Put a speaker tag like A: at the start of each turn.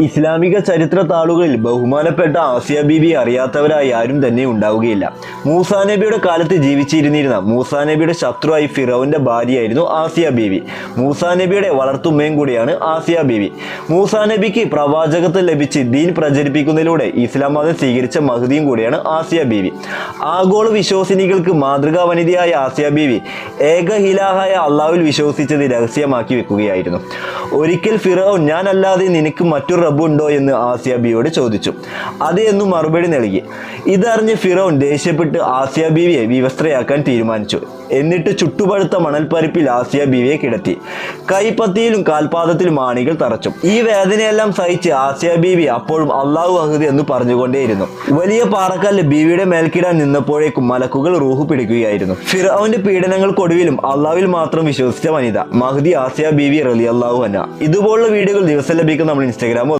A: ഇസ്ലാമിക ചരിത്ര താളുകളിൽ ബഹുമാനപ്പെട്ട ആസിയ ബീബി അറിയാത്തവരായി ആരും തന്നെ ഉണ്ടാവുകയില്ല. മൂസാ നബിയുടെ കാലത്ത് ജീവിച്ചിരുന്നിരുന്ന മൂസാ നബിയുടെ ശത്രുവായി ഫിറൗന്റെ ഭാര്യയായിരുന്നു ആസിയ ബീവി. മൂസാ നബിയുടെ വളർത്തുമ്മയും കൂടിയാണ് ആസിയ ബീവി. മൂസാ നബിക്ക് പ്രവാചകത്വം ലഭിച്ച് ദീൻ പ്രചരിപ്പിക്കുന്നതിലൂടെ ഇസ്ലാം മതം സ്വീകരിച്ച മഹദിയും കൂടിയാണ് ആസിയ ബീവി. ആഗോള വിശ്വാസിനികൾക്ക് മാതൃകാ വനിതയായ ആസിയ ബീവി ഏകഹിലാഹായ അള്ളാഹുവിൽ വിശ്വസിച്ചത് രഹസ്യമാക്കി വെക്കുകയായിരുന്നു. ഒരിക്കൽ ഫിറൗൻ ഞാനല്ലാതെ നിനക്ക് മറ്റൊരു റബ്ബുണ്ടോ എന്ന് ആസിയ ബീവിയോട് ചോദിച്ചു. അതെ എന്നു മറുപടി നൽകി. ഇതറിഞ്ഞ് ഫിറൗൻ ദേഷ്യപ്പെട്ട് ആസിയ ബീവിയെ വിവസ്ത്രയാക്കാൻ തീരുമാനിച്ചു. എന്നിട്ട് ചുട്ടുപഴുത്ത മണൽപ്പരപ്പിൽ ആസിയ ബീവിയെ കിടത്തി. കൈപ്പത്തിയിലും കാൽപാദത്തിലും ആണികൾ തറച്ചു. ഈ വേദനയെല്ലാം സഹിച്ച് ആസിയ ബീവി അപ്പോഴും അള്ളാഹു അഹദ് എന്ന് പറഞ്ഞുകൊണ്ടേയിരുന്നു. വലിയ പാറക്കല്ല് ബീവിയുടെ മേൽക്കിടാൻ നിന്നപ്പോഴേക്കും മലക്കുകൾ റൂഹ് പിടിക്കുകയായിരുന്നു. ഫിറൗന്റെ പീഡനങ്ങൾക്കൊടുവിലും അള്ളാഹുവിൽ മാത്രം വിശ്വസിച്ച വനിത മഹദി ആസിയ ബീവി റളിയല്ലാഹു അൻഹ. ഇതുപോലുള്ള വീഡിയോകൾ ദിവസം ലഭിക്കും നമ്മുടെ ഇൻസ്റ്റാഗ്രാം